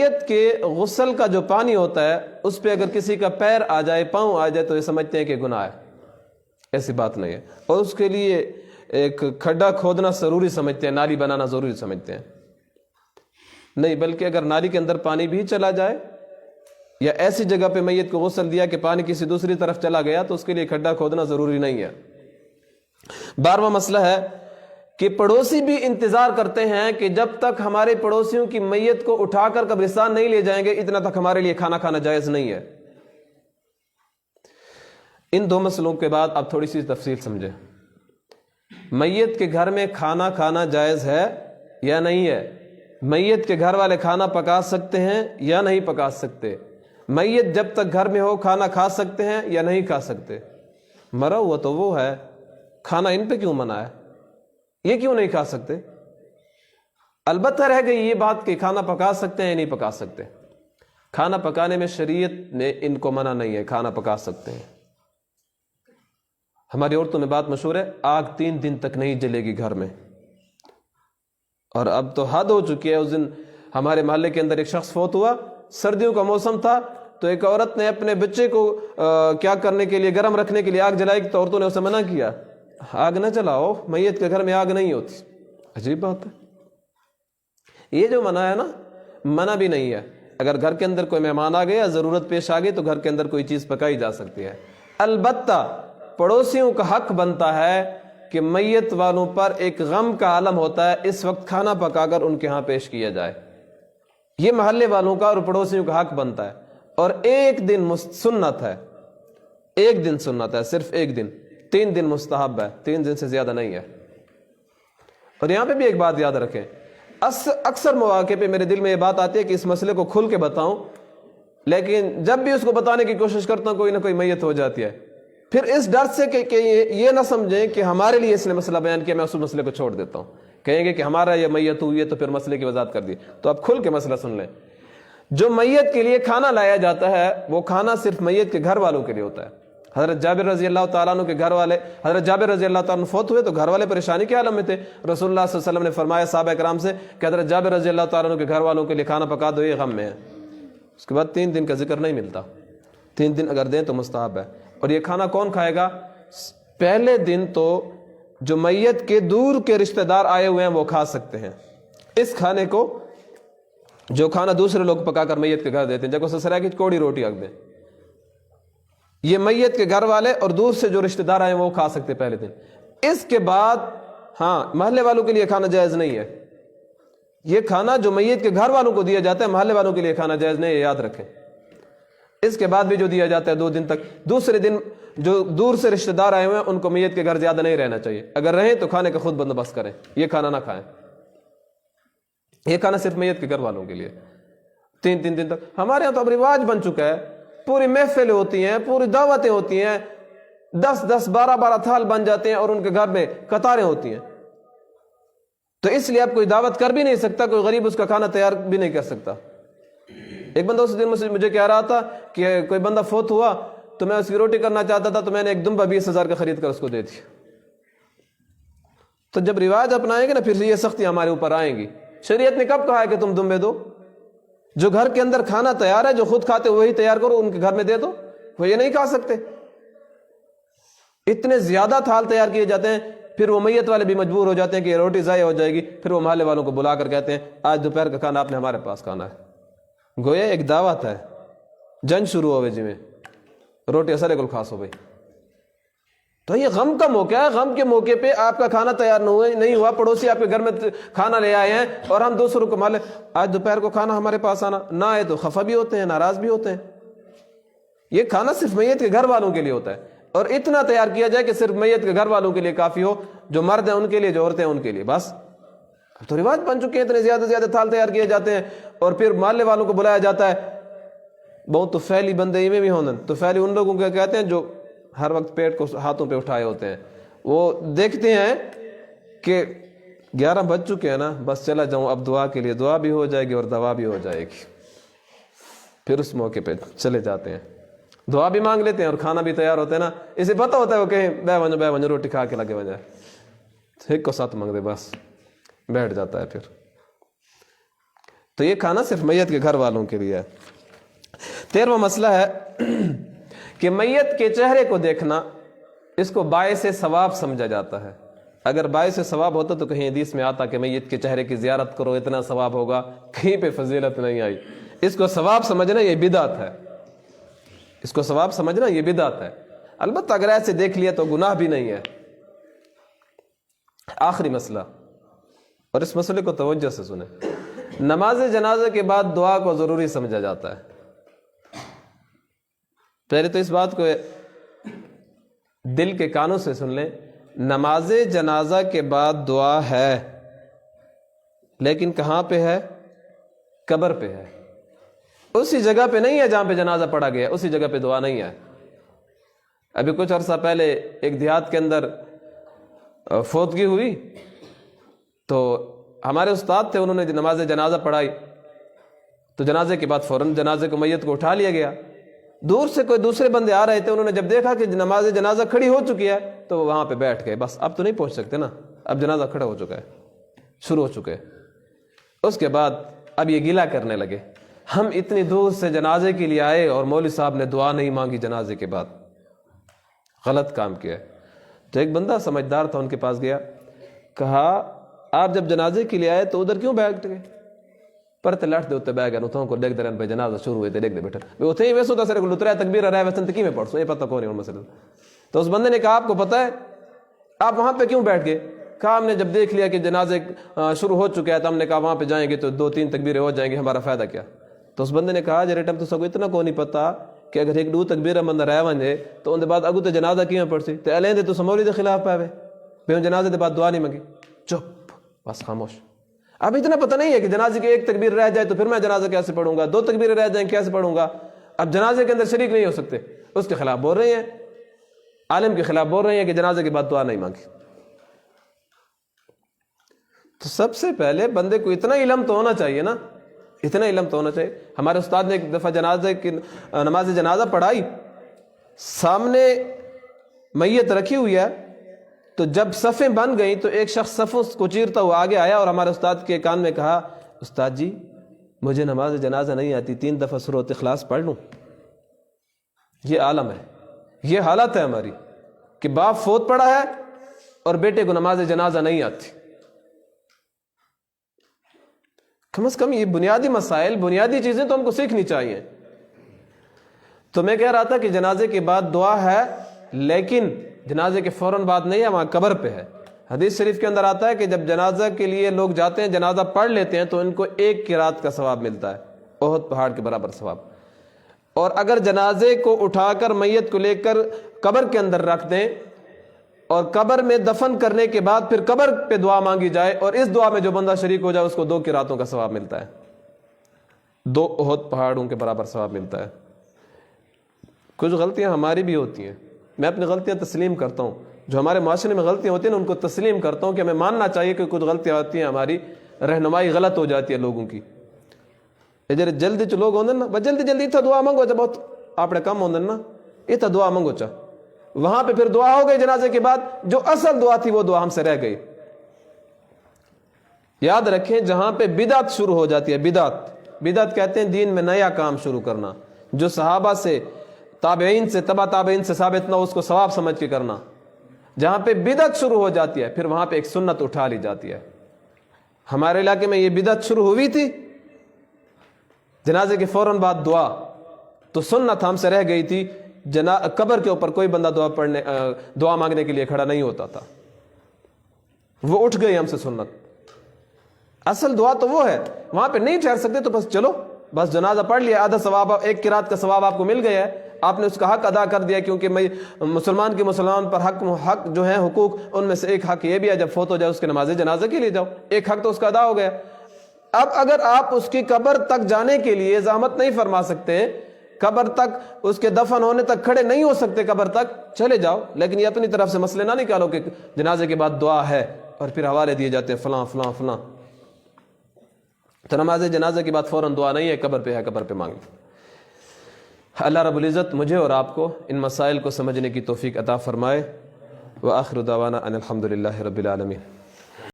میت کے غسل کا جو پانی ہوتا ہے اس پہ اگر کسی کا پیر آ جائے، پاؤں آ جائے، تو یہ سمجھتے ہیں کہ گناہ ہے. ایسی بات نہیں ہے. اور اس کے لیے ایک کھڈا کھودنا ضروری سمجھتے ہیں، نالی بنانا ضروری سمجھتے ہیں. نہیں، بلکہ اگر نالی کے اندر پانی بھی چلا جائے یا ایسی جگہ پہ میت کو غسل دیا کہ پانی کسی دوسری طرف چلا گیا، تو اس کے لیے کھڈا کھودنا ضروری نہیں ہے. 12واں مسئلہ ہے کہ پڑوسی بھی انتظار کرتے ہیں کہ جب تک ہمارے پڑوسیوں کی میت کو اٹھا کر قبرستان نہیں لے جائیں گے، اتنا تک ہمارے لیے کھانا کھانا جائز نہیں ہے. ان 2 مسئلوں کے بعد آپ تھوڑی سی تفصیل سمجھیں. میت کے گھر میں کھانا کھانا جائز ہے یا نہیں ہے؟ میت کے گھر والے کھانا پکا سکتے ہیں یا نہیں پکا سکتے؟ میت جب تک گھر میں ہو کھانا کھا سکتے ہیں یا نہیں کھا سکتے؟ مرا ہوا تو وہ ہے، کھانا ان پہ کیوں منع ہے؟ یہ کیوں نہیں کھا سکتے؟ البتہ رہ گئی یہ بات کہ کھانا پکا سکتے ہیں یا نہیں پکا سکتے. کھانا پکانے میں شریعت نے ان کو منع نہیں ہے، کھانا پکا سکتے ہیں. ہماری عورتوں میں بات مشہور ہے، آگ 3 دن تک نہیں جلے گی گھر میں. اور اب تو حد ہو چکی ہے. اس دن ہمارے محلے کے اندر ایک شخص فوت ہوا، سردیوں کا موسم تھا، تو ایک عورت نے اپنے بچے کو کیا کرنے کے لیے، گرم رکھنے کے لیے آگ جلائی، تو عورتوں نے اسے منع کیا، آگ نہ جلاؤ، میت کے گھر میں آگ نہیں ہوتی. عجیب بات ہے. یہ جو منع ہے نا، منع بھی نہیں ہے. اگر گھر کے اندر کوئی مہمان آ گیا، ضرورت پیش آ گئی، تو گھر کے اندر کوئی چیز پکائی جا سکتی ہے. البتہ پڑوسیوں کا حق بنتا ہے کہ میت والوں پر ایک غم کا عالم ہوتا ہے، اس وقت کھانا پکا کر ان کے ہاں پیش کیا جائے. یہ محلے والوں کا اور پڑوسیوں کا حق بنتا ہے. اور ایک دن سنت ہے، ایک دن سنت ہے، صرف ایک دن. 3 دن مستحب ہے، 3 دن سے زیادہ نہیں ہے. اور یہاں پہ بھی ایک بات یاد رکھیں، اکثر مواقع پہ میرے دل میں یہ بات آتی ہے کہ اس مسئلے کو کھل کے بتاؤں، لیکن جب بھی اس کو بتانے کی کوشش کرتا ہوں کوئی نہ کوئی میت ہو جاتی ہے. پھر اس ڈر سے کہ یہ نہ سمجھیں کہ ہمارے لیے اس نے مسئلہ بیان کیا، میں اس مسئلے کو چھوڑ دیتا ہوں. کہیں گے کہ ہمارا یہ میت ہوئی ہے تو پھر مسئلے کی وضاحت کر دی. تو اب کھل کے مسئلہ سن لیں. جو میت کے لیے کھانا لایا جاتا ہے وہ کھانا صرف میت کے گھر والوں کے لیے ہوتا ہے. حضرت جابر رضی اللہ تعالیٰ عنہ کے گھر والے، حضرت جابر رضی اللہ تعالیٰ عنہ فوت ہوئے تو گھر والے پریشانی کے عالم میں تھے. رسول اللہ صلی اللہ علیہ وسلم نے فرمایا صحابہ کرام سے کہ حضرت جابر رضی اللہ تعالیٰ عنہ کے گھر والوں کے لیے کھانا پکا دو، یہ غم میں ہے. اس کے بعد 3 دن کا ذکر نہیں ملتا. 3 دن اگر دیں تو مستحب ہے. اور یہ کھانا کون کھائے گا؟ پہلے دن تو جو میت کے دور کے رشتہ دار آئے ہوئے ہیں وہ کھا سکتے ہیں اس کھانے کو، جو کھانا دوسرے لوگ پکا کر میت کے گھر دیتے ہیں. جب سسرا کی کوڑی روٹی رکھ دیں، یہ میت کے گھر والے اور دور سے جو رشتہ دار آئے وہ کھا سکتے پہلے دن. اس کے بعد ہاں محلے والوں کے لیے کھانا جائز نہیں ہے. یہ کھانا جو میت کے گھر والوں کو دیا جاتا ہے، محلے والوں کے لیے کھانا جائز نہیں ہے، یاد رکھیں. اس کے بعد بھی جو دیا جاتا ہے 2 دن تک، دوسرے دن جو دور سے رشتہ دار آئے ہوئے ہیں ان کو میت کے گھر زیادہ نہیں رہنا چاہیے. اگر رہیں تو کھانے کا خود بندوبست کریں، یہ کھانا نہ کھائیں. یہ کھانا صرف میت کے گھر والوں کے لیے 3 دن تک. ہمارے یہاں تو اب رواج بن چکا ہے، پوری محفلیں ہوتی ہیں، پوری دعوتیں ہوتی ہیں، 10 12 تھال بن جاتے ہیں اور ان کے گھر میں قطاریں ہوتی ہیں. تو اس لیے اب کوئی دعوت کر بھی نہیں سکتا، کوئی غریب اس کا کھانا تیار بھی نہیں کر سکتا. ایک بندہ اس دن مجھے کہہ رہا تھا کہ کوئی بندہ فوت ہوا تو میں اس کی روٹی کرنا چاہتا تھا، تو میں نے ایک دمبا 20,000 کا خرید کر اس کو دے دی. تو جب رواج اپنائیں گے نا پھر یہ سختی ہمارے اوپر آئیں گی. شریعت نے کب کہا ہے کہ تم دمبے دو؟ جو گھر کے اندر کھانا تیار ہے، جو خود کھاتے وہی تیار کرو، ان کے گھر میں دے دو. وہ یہ نہیں کھا سکتے. اتنے زیادہ تھال تیار کیے جاتے ہیں، پھر وہ میت والے بھی مجبور ہو جاتے ہیں کہ یہ روٹی ضائع ہو جائے گی. پھر وہ محلے والوں کو بلا کر کہتے ہیں آج دوپہر کا کھانا آپ نے ہمارے پاس کھانا ہے. گویا ایک دعوت ہے، جنگ شروع ہوئے جی میں روٹی اثر گل خاص ہو گئی. تو یہ غم کا موقع ہے. غم کے موقع پہ آپ کا کھانا تیار نہیں ہوا، پڑوسی آپ کے گھر میں کھانا لے آئے ہیں اور ہم دوسروں کو مالے آج دوپہر کو کھانا ہمارے پاس آنا نہ آئے تو خفا بھی ہوتے ہیں، ناراض بھی ہوتے ہیں. یہ کھانا صرف میت کے گھر والوں کے لیے ہوتا ہے، اور اتنا تیار کیا جائے کہ صرف میت کے گھر والوں کے لیے کافی ہو، جو مرد ہیں ان کے لیے، جو عورتیں ہیں ان کے لیے بس. اب تو رواج بن چکے ہیں، اتنے زیادہ تھال تیار کیے جاتے ہیں اور پھر محلے والوں کو بلایا جاتا ہے. بہت تو فیلی بندے میں بھی ہونا. تو فیلی ان لوگوں کو کہتے ہیں جو ہر وقت پیٹ کو ہاتھوں پہ اٹھائے ہوتے ہیں. وہ دیکھتے ہیں کہ 11 بج چکے ہیں نا، بس چلا جاؤں اب دعا کے لیے، دعا بھی ہو جائے گی اور دوا بھی ہو جائے گی. پھر اس موقع پہ چلے جاتے ہیں، دعا بھی مانگ لیتے ہیں اور کھانا بھی تیار ہوتا ہے نا. اسے پتہ ہوتا ہے وہ کہیں بے ونجو روٹی کھا کے لگے وجہ ایک کو ساتھ مانگ دے، بس بیٹھ جاتا ہے. پھر تو یہ کھانا صرف میت کے گھر والوں کے لیے ہے۔ 13واں مسئلہ ہے کہ میت کے چہرے کو دیکھنا اس کو باعث ثواب سمجھا جاتا ہے۔ اگر باعث ثواب ہوتا تو کہیں حدیث میں آتا کہ میت کے چہرے کی زیارت کرو اتنا ثواب ہوگا، کہیں پہ فضیلت نہیں آئی۔ اس کو ثواب سمجھنا یہ بدعت ہے، اس کو ثواب سمجھنا یہ بدعت ہے۔ البتہ اگر ایسے دیکھ لیا تو گناہ بھی نہیں ہے۔ آخری مسئلہ، اور اس مسئلے کو توجہ سے سنیں، نماز جنازہ کے بعد دعا کو ضروری سمجھا جاتا ہے۔ پہلے تو اس بات کو دل کے کانوں سے سن لیں، نماز جنازہ کے بعد دعا ہے، لیکن کہاں پہ ہے؟ قبر پہ ہے، اسی جگہ پہ نہیں ہے جہاں پہ جنازہ پڑھا گیا، اسی جگہ پہ دعا نہیں ہے۔ ابھی کچھ عرصہ پہلے ایک دیہات کے اندر فوتگی ہوئی تو ہمارے استاد تھے، انہوں نے نماز جنازہ پڑھائی، تو جنازے کے بعد فوراً جنازے کو میت کو اٹھا لیا گیا۔ دور سے کوئی دوسرے بندے آ رہے تھے، انہوں نے جب دیکھا کہ نماز جنازہ کھڑی ہو چکی ہے تو وہ وہاں پہ بیٹھ گئے، بس اب تو نہیں پہنچ سکتے نا، اب جنازہ کھڑا ہو چکا ہے، شروع ہو چکے۔ اس کے بعد اب یہ گلہ کرنے لگے، ہم اتنی دور سے جنازے کے لیے آئے اور مولوی صاحب نے دعا نہیں مانگی جنازے کے بعد، غلط کام کیا۔ تو ایک بندہ سمجھدار تھا، ان کے پاس گیا، کہا آپ جب جنازے کے لیے آئے تو ادھر کیوں بیٹھ گئے؟ پرتے لٹ دے اتنے بہ گئے اتوں کو دیکھ درن پہ جنازہ شروع ہوئے تھے، دیکھ دے بیٹھے وہ اتنے ہی ویسو تھا، سر کو لترا تکبیر رہا ہے ویسن تکی میں پڑھسوں، یہ پتہ کون ہے ان مسئلہ۔ تو اس بندے نے کہا آپ کو پتہ ہے آپ وہاں پہ کیوں بیٹھ گئے؟ کہا ہم نے جب دیکھ لیا کہ جنازے شروع ہو چکے ہیں تو ہم نے کہا وہاں پہ جائیں گے تو 2-3 تکبیریں ہو جائیں گے، ہمارا فائدہ کیا؟ تو اس بندے نے کہا جی ریٹم تو سب کو اتنا کو نہیں پتا کہ اگر ایک 2 تکبیرہ بندہ رہ ونجے تو ان دے بعد اگو تے جنازہ کیوں پڑھسی تے الیں دے تو سمولی دے خلاف پاوے بے جنازے دے بعد دعا نہیں منگی، چپ بس خاموش۔ اب اتنا پتہ نہیں ہے کہ جنازے کی 1 تکبیر رہ جائے تو پھر میں جنازہ کیسے پڑھوں گا، 2 تکبیریں رہ جائیں کیسے پڑھوں گا؟ اب جنازے کے اندر شریک نہیں ہو سکتے، اس کے خلاف بول رہے ہیں، عالم کے خلاف بول رہے ہیں کہ جنازے کے بعد دعا نہیں مانگی۔ تو سب سے پہلے بندے کو اتنا علم تو ہونا چاہیے نا، اتنا علم تو ہونا چاہیے۔ ہمارے استاد نے ایک دفعہ جنازے کی نماز جنازہ پڑھائی، سامنے میت رکھی ہوئی ہے، تو جب صفیں بن گئیں تو ایک شخص صفوں کو چیرتا ہوا آگے آیا اور ہمارے استاد کے کان میں کہا استاد جی مجھے نماز جنازہ نہیں آتی، 3 دفعہ سورۃ اخلاص پڑھ لوں؟ یہ عالم ہے، یہ حالت ہے ہماری کہ باپ فوت پڑا ہے اور بیٹے کو نماز جنازہ نہیں آتی۔ کم از کم یہ بنیادی مسائل، بنیادی چیزیں تو ہم کو سیکھنی چاہیے۔ تو میں کہہ رہا تھا کہ جنازے کے بعد دعا ہے، لیکن جنازے کے فوراً بعد نہیں ہے، وہاں قبر پہ ہے۔ حدیث شریف کے اندر آتا ہے کہ جب جنازہ کے لیے لوگ جاتے ہیں، جنازہ پڑھ لیتے ہیں تو ان کو 1 قرات کا ثواب ملتا ہے، احد پہاڑ کے برابر ثواب۔ اور اگر جنازے کو اٹھا کر میت کو لے کر قبر کے اندر رکھ دیں اور قبر میں دفن کرنے کے بعد پھر قبر پہ دعا مانگی جائے اور اس دعا میں جو بندہ شریک ہو جائے اس کو 2 قراتوں کا ثواب ملتا ہے، 2 احد پہاڑوں کے برابر ثواب ملتا ہے۔ کچھ غلطیاں ہماری بھی ہوتی ہیں، میں اپنی غلطیاں تسلیم کرتا ہوں، جو ہمارے معاشرے میں غلطیاں ہوتی ہیں نا ان کو تسلیم کرتا ہوں کہ ہمیں ماننا چاہیے کہ کچھ غلطیاں ہوتی ہیں، ہماری رہنمائی غلط ہو جاتی ہے لوگوں کی۔ جڑے جلدی چ لوگ ہوندے نا، جلدی جلدی اتنا دعا منگو جب بہت اپنے کم ہوندے نا، اتنا دعا منگو چا، وہاں پہ پھر دعا ہو گئی جنازے کے بعد، جو اصل دعا تھی وہ دعا ہم سے رہ گئی۔ یاد رکھیں جہاں پہ بدعت شروع ہو جاتی ہے، بدعت کہتے ہیں دین میں نیا کام شروع کرنا، جو صحابہ سے، تابعین سے، تبع تابعین سے ثابت نہ ہو اس کو ثواب سمجھ کے کرنا۔ جہاں پہ بدعت شروع ہو جاتی ہے پھر وہاں پہ ایک سنت اٹھا لی جاتی ہے۔ ہمارے علاقے میں یہ بدعت شروع ہوئی تھی، جنازے کے فوراً بعد دعا، تو سنت ہم سے رہ گئی تھی، قبر کے اوپر کوئی بندہ دعا مانگنے کے لیے کھڑا نہیں ہوتا تھا، وہ اٹھ گئی ہم سے سنت۔ اصل دعا تو وہ ہے، وہاں پہ نہیں ٹھہر سکتے تو بس چلو، بس جنازہ پڑھ لیا، آدھا ثواب، 1 قرات کا ثواب آپ کو مل گیا ہے، آپ نے اس کا حق ادا کر دیا، کیونکہ مسلمان کے مسلمان پر حق جو ہیں حقوق، ان میں سے ایک حق یہ بھی ہے جب فوت ہو جائے اس کے نماز جنازہ کے لیے جاؤ، ایک حق تو اس کا ادا ہو گیا۔ اب اگر آپ اس کی قبر تک جانے کے لیے زحمت نہیں فرما سکتے، قبر تک اس کے دفن ہونے تک کھڑے نہیں ہو سکتے، قبر تک چلے جاؤ، لیکن یہ اپنی طرف سے مسئلے نہ نکالو کہ جنازے کے بعد دعا ہے اور پھر حوالے دیے جاتے ہیں فلاں فلاں فلاں۔ تو نماز جنازے کے بعد فوراً دعا نہیں ہے، قبر پہ ہے، قبر پہ مانگیں۔ اللہ رب العزت مجھے اور آپ کو ان مسائل کو سمجھنے کی توفیق عطا فرمائے۔ وآخر دعوانا ان الحمد للہ رب العالمین۔